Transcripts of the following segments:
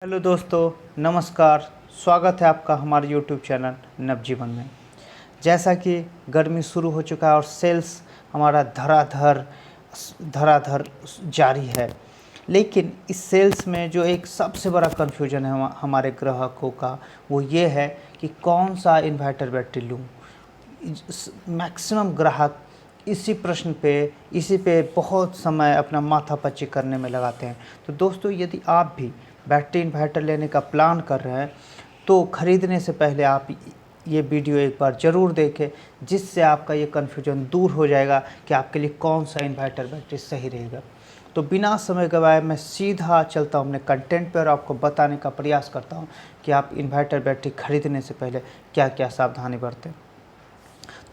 Hello दोस्तों, नमस्कार। स्वागत है आपका हमारे यूट्यूब चैनल नवजीवन में। जैसा कि गर्मी शुरू हो चुका है और सेल्स हमारा धड़ाधड़ धड़ाधड़ जारी है, लेकिन इस सेल्स में जो एक सबसे बड़ा कन्फ्यूजन है हमारे ग्राहकों का, वो ये है कि कौन सा इन्वर्टर बैटरी लूँ। मैक्सिमम ग्राहक इसी पे बहुत समय अपना माथापच्ची करने में लगाते हैं। तो दोस्तों, यदि आप भी बैटरी इन्वर्टर लेने का प्लान कर रहे हैं तो ख़रीदने से पहले आप ये वीडियो एक बार ज़रूर देखें, जिससे आपका ये कन्फ्यूजन दूर हो जाएगा कि आपके लिए कौन सा इन्वर्टर बैटरी सही रहेगा। तो बिना समय गवाए मैं सीधा चलता हूँ अपने कंटेंट पर और आपको बताने का प्रयास करता हूँ कि आप इन्वर्टर बैटरी ख़रीदने से पहले क्या क्या सावधानी बरतें।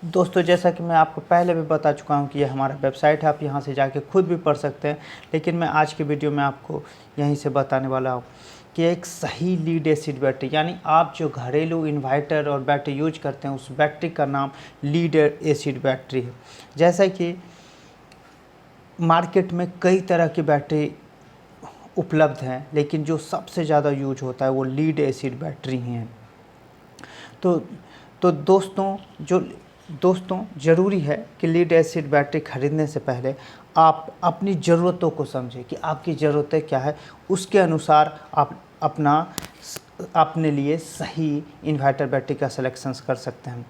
दोस्तों, जैसा कि मैं आपको पहले भी बता चुका हूं कि ये हमारा वेबसाइट है, आप यहां से जाके खुद भी पढ़ सकते हैं, लेकिन मैं आज की वीडियो में आपको यहीं से बताने वाला हूं कि एक सही लीड एसिड बैटरी, यानी आप जो घरेलू इन्वर्टर और बैटरी यूज करते हैं उस बैटरी का नाम लीड एसिड बैटरी है। जैसा कि मार्केट में कई तरह की बैटरी उपलब्ध हैं, लेकिन जो सबसे ज़्यादा यूज होता है वो लीड एसिड बैटरी ही है। तो दोस्तों ज़रूरी है कि लीड एसिड बैटरी ख़रीदने से पहले आप अपनी ज़रूरतों को समझें कि आपकी ज़रूरतें क्या है, उसके अनुसार आप अपने लिए सही इन्वर्टर बैटरी का सिलेक्शंस कर सकते हैं।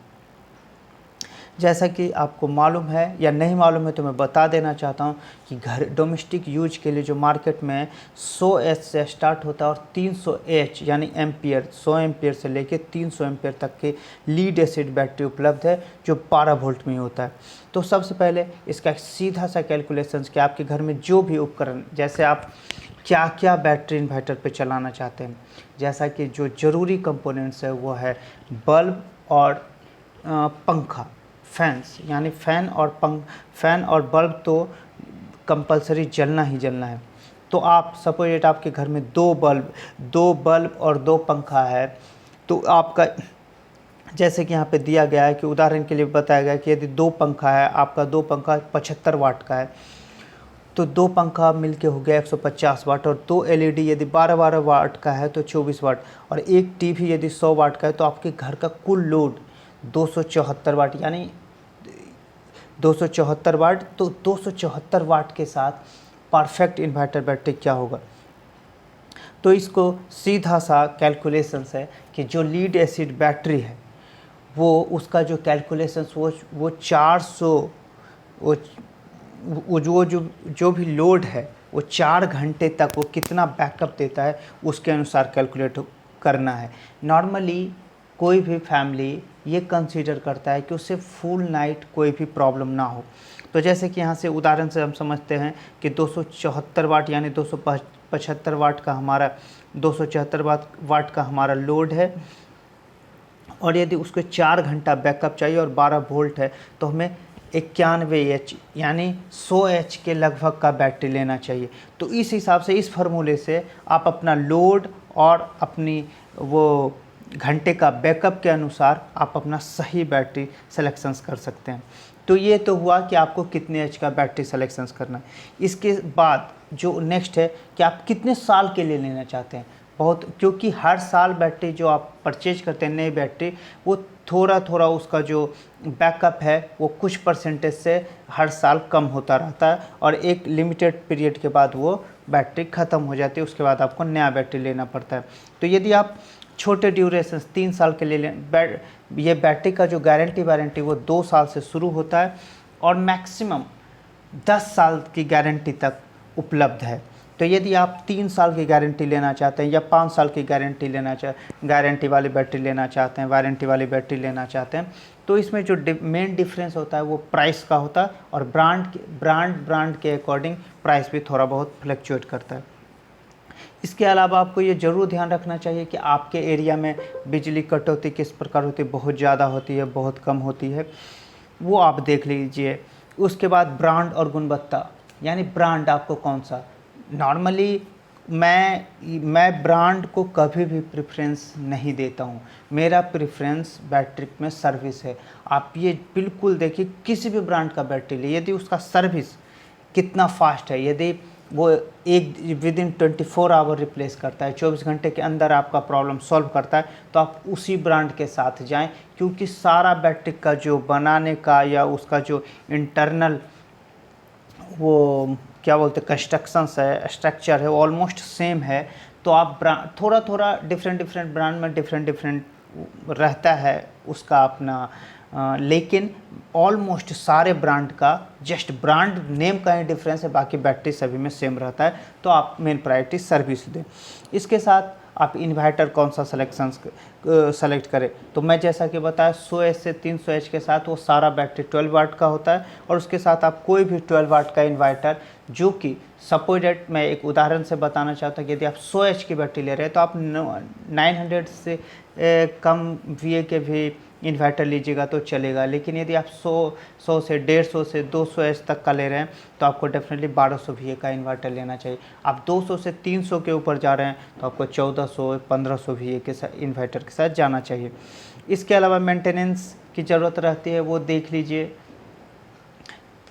जैसा कि आपको मालूम है या नहीं मालूम है तो मैं बता देना चाहता हूं कि घर डोमेस्टिक यूज के लिए जो मार्केट में 100 एच से स्टार्ट होता है और 300 एच यानी एम्पियर, 100 एम्पियर से लेकर 300 एम्पियर तक के लीड एसिड बैटरी उपलब्ध है जो 12 वोल्ट में होता है। तो सबसे पहले इसका एक सीधा सा कैलकुलेशन कि आपके घर में जो भी उपकरण, जैसे आप क्या क्या बैटरी इन्वर्टर पे चलाना चाहते हैं, जैसा कि जो ज़रूरी कंपोनेंट्स है वो है बल्ब और पंखा, फैंस, यानी फ़ैन और बल्ब तो कंपलसरी जलना ही जलना है। तो आप सपोज आपके घर में दो बल्ब और दो पंखा है, तो आपका जैसे कि यहाँ पे दिया गया है कि उदाहरण के लिए बताया गया है कि यदि दो पंखा है, आपका दो पंखा 75 वाट का है, तो दो पंखा मिलके हो गया 150 वाट, और दो एलईडी यदि 12 वाट का है तो 24 वाट, और एक टीवी यदि 100 वाट का है, तो आपके घर का कुल लोड 274 वाट, यानी 274 वाट। तो 274 वाट के साथ परफेक्ट इन्वर्टर बैटरी क्या होगा, तो इसको सीधा सा कैलकुलेशंस है कि जो लीड एसिड बैटरी है वो उसका जो कैलकुलेशंस वो 400 वो जो भी लोड है वो 4 घंटे तक वो कितना बैकअप देता है उसके अनुसार कैलकुलेट करना है। नॉर्मली कोई भी फैमिली ये कंसीडर करता है कि उससे फुल नाइट कोई भी प्रॉब्लम ना हो। तो जैसे कि यहाँ से उदाहरण से हम समझते हैं कि 274 वाट यानी 275 वाट का हमारा 274 वाट का हमारा लोड है, और यदि उसको 4 घंटा बैकअप चाहिए और 12 वोल्ट है, तो हमें 91 एच यानी 100 एच के लगभग का बैटरी लेना चाहिए। तो इस हिसाब से, इस फार्मूले से आप अपना लोड और अपनी वो घंटे का बैकअप के अनुसार आप अपना सही बैटरी सिलेक्शंस कर सकते हैं। तो ये तो हुआ कि आपको कितने एच का बैटरी सिलेक्शंस करना है। इसके बाद जो नेक्स्ट है कि आप कितने साल के लिए लेना चाहते हैं। क्योंकि हर साल बैटरी जो आप परचेज करते हैं नई बैटरी, वो थोड़ा थोड़ा उसका जो बैकअप है वो कुछ परसेंटेज से हर साल कम होता रहता है, और एक लिमिटेड पीरियड के बाद वो बैटरी ख़त्म हो जाती है, उसके बाद आपको नया बैटरी लेना पड़ता है। तो यदि आप छोटे ड्यूरेशन 3 साल के लिए ये बैटरी का जो वारंटी वो 2 साल से शुरू होता है और मैक्सिमम 10 साल की गारंटी तक उपलब्ध है। तो यदि आप 3 साल की गारंटी लेना चाहते हैं या 5 साल की गारंटी वाली बैटरी लेना चाहते हैं, वारंटी वाली बैटरी लेना चाहते हैं, तो इसमें जो मेन डिफरेंस होता है वो प्राइस का होता है, और ब्रांड के अकॉर्डिंग प्राइस भी थोड़ा बहुत फ्लक्चुएट करता है। इसके अलावा आपको ये ज़रूर ध्यान रखना चाहिए कि आपके एरिया में बिजली कटौती किस प्रकार होती है, बहुत ज़्यादा होती है, बहुत कम होती है, वो आप देख लीजिए। उसके बाद ब्रांड और गुणवत्ता, यानी ब्रांड आपको कौन सा। नॉर्मली मैं ब्रांड को कभी भी प्रेफरेंस नहीं देता हूँ। मेरा प्रेफरेंस बैटरी में सर्विस है। आप ये बिल्कुल देखिए, किसी भी ब्रांड का बैटरी ले, यदि उसका सर्विस कितना फास्ट है, यदि वो एक विदिन 24 आवर रिप्लेस करता है, 24 घंटे के अंदर आपका प्रॉब्लम सॉल्व करता है। तो आप उसी ब्रांड के साथ जाएं, क्योंकि सारा बैटरी का जो बनाने का या उसका जो इंटरनल वो क्या बोलते हैं कंस्ट्रक्शंस है, स्ट्रक्चर है, वो ऑलमोस्ट सेम है। तो आप थोड़ा थोड़ा डिफरेंट ब्रांड में डिफरेंट रहता है उसका अपना, लेकिन ऑलमोस्ट सारे ब्रांड का जस्ट ब्रांड नेम का ही डिफरेंस है, बाकी बैटरी सभी में सेम रहता है। तो आप मेन प्रायोरिटी सर्विस दें। इसके साथ आप इन्वर्टर कौन सा सेलेक्ट करें, तो मैं जैसा कि बताया 100H से 300H के साथ वो सारा बैटरी 12 वाट का होता है। और उसके साथ आप कोई भी 12 वाट का इन्वर्टर, जो कि सपोज डेट मैं एक उदाहरण से बताना चाहता हूँ कि यदि आप 100H की बैटरी ले रहे हैं तो आप 900 से कम VA के भी इन्वर्टर लीजिएगा तो चलेगा। लेकिन यदि आप 100 से 150 से 200H तक का ले रहे हैं तो आपको डेफिनेटली 1200 VA का इन्वर्टर लेना चाहिए। आप 200 से 300 के ऊपर जा रहे हैं तो आपको 1400-1500 VA के साथ इन्वर्टर के साथ जाना चाहिए। इसके अलावा मेंटेनेंस की ज़रूरत रहती है, वो देख लीजिए।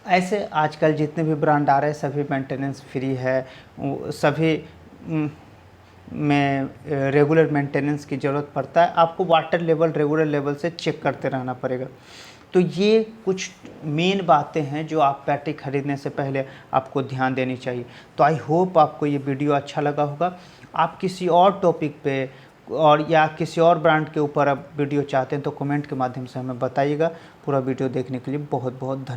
ऐसे आजकल जितने भी ब्रांड आ रहे हैं सभी मेंटेनेंस फ्री है, सभी में रेगुलर मेंटेनेंस की ज़रूरत पड़ता है। आपको वाटर लेवल रेगुलर लेवल से चेक करते रहना पड़ेगा। तो ये कुछ मेन बातें हैं जो आप बैटरी खरीदने से पहले आपको ध्यान देनी चाहिए। तो आई होप आपको ये वीडियो अच्छा लगा होगा। आप किसी और टॉपिक पे और या किसी और ब्रांड के ऊपर आप वीडियो चाहते हैं तो कमेंट के माध्यम से हमें बताइएगा। पूरा वीडियो देखने के लिए बहुत बहुत धन्यवाद।